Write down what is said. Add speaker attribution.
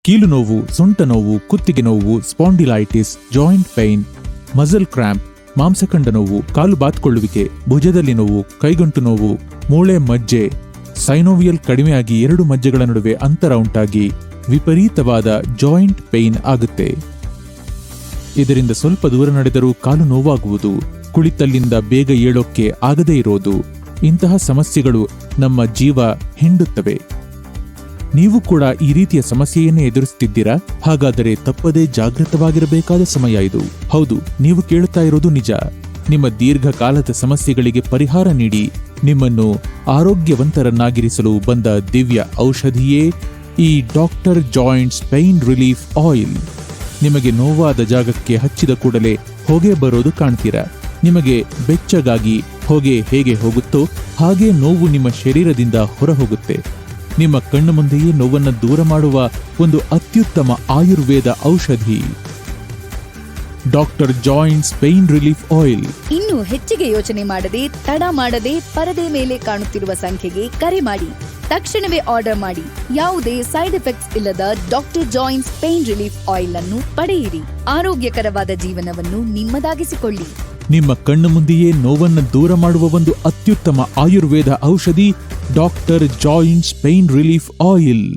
Speaker 1: ಕೀಲು ನೋವು, ಸೊಂಟ ನೋವು, ಕುತ್ತಿಗೆ ನೋವು, spondylitis, joint pain, muscle cramp, ಮಾಂಸಖಂಡ ನೋವು, ಕಾಲು ಬಾತ್ಕೊಳ್ಳುವಿಕೆ, ಭುಜದಲ್ಲಿ ನೋವು, ಕೈಗಂಟು ನೋವು, ಮೂಳೆ ಮಜ್ಜೆ, ಸೈನೋವಿಯಲ್ ಕಡಿಮೆಯಾಗಿ 2 ಮಜ್ಜೆಗಳ ನಡುವೆ ಅಂತರ ಉಂಟಾಗಿ ವಿಪರೀತವಾದ ಜಾಯಿಂಟ್ ಪೈನ್ ಆಗುತ್ತೆ. ಇದರಿಂದ ಸ್ವಲ್ಪ ದೂರ ನಡೆದರೂ ಕಾಲು ನೋವಾಗುವುದು, ಕುಳಿತಲ್ಲಿಂದ ಬೇಗ ಏಳೋಕ್ಕೆ ಆಗದೇ ಇರೋದು, ಇಂತಹ ಸಮಸ್ಯೆಗಳು ನಮ್ಮ ಜೀವ ಹಿಂಡುತ್ತವೆ. ನೀವು ಕೂಡ ಈ ರೀತಿಯ ಸಮಸ್ಯೆಯನ್ನೇ ಎದುರಿಸುತ್ತಿದ್ದೀರಾ? ಹಾಗಾದರೆ ತಪ್ಪದೇ ಜಾಗೃತವಾಗಿರಬೇಕಾದ ಸಮಯ ಇದು. ಹೌದು, ನೀವು ಕೇಳುತ್ತಾ ಇರೋದು ನಿಜ. ನಿಮ್ಮ ದೀರ್ಘಕಾಲದ ಸಮಸ್ಯೆಗಳಿಗೆ ಪರಿಹಾರ ನೀಡಿ ನಿಮ್ಮನ್ನು ಆರೋಗ್ಯವಂತರನ್ನಾಗಿರಿಸಲು ಬಂದ ದಿವ್ಯ ಔಷಧಿಯೇ ಈ doctor joints pain relief oil. ನಿಮಗೆ ನೋವಾದ ಜಾಗಕ್ಕೆ ಹಚ್ಚಿದ ಕೂಡಲೇ ಹೊಗೆ ಬರೋದು ಕಾಣ್ತೀರಾ? ನಿಮಗೆ ಬೆಚ್ಚಗಾಗಿ ಹೊಗೆ ಹೇಗೆ ಹೋಗುತ್ತೋ ಹಾಗೆ ನೋವು ನಿಮ್ಮ ಶರೀರದಿಂದ ಹೊರಹೋಗುತ್ತೆ. ನಿಮ್ಮ ಕಣ್ಣು ಮುಂದೆಯೇ ನೋವನ್ನು ದೂರ ಮಾಡುವ ಒಂದು ಅತ್ಯುತ್ತಮ ಆಯುರ್ವೇದ ಔಷಧಿ doctor joints pain relief oil.
Speaker 2: ಇನ್ನು ಹೆಚ್ಚಿಗೆ ಯೋಚನೆ ಮಾಡದೆ, ತಡ ಮಾಡದೆ, ಪರದೆ ಮೇಲೆ ಕಾಣುತ್ತಿರುವ ಸಂಖ್ಯೆಗೆ ಕರೆ ಮಾಡಿ. ತಕ್ಷಣವೇ ಆರ್ಡರ್ ಮಾಡಿ. ಯಾವುದೇ ಸೈಡ್ ಎಫೆಕ್ಟ್ಸ್ ಇಲ್ಲದ doctor joints pain relief oil ಅನ್ನು ಪಡೆಯಿರಿ. ಆರೋಗ್ಯಕರವಾದ ಜೀವನವನ್ನು ನಿಮ್ಮದಾಗಿಸಿಕೊಳ್ಳಿ.
Speaker 1: ನಿಮ್ಮ ಕಣ್ಣು ಮುಂದೆಯೇ ನೋವನ್ನು ದೂರ ಮಾಡುವ ಒಂದು ಅತ್ಯುತ್ತಮ ಆಯುರ್ವೇದ ಔಷಧಿ doctor joints pain relief oil.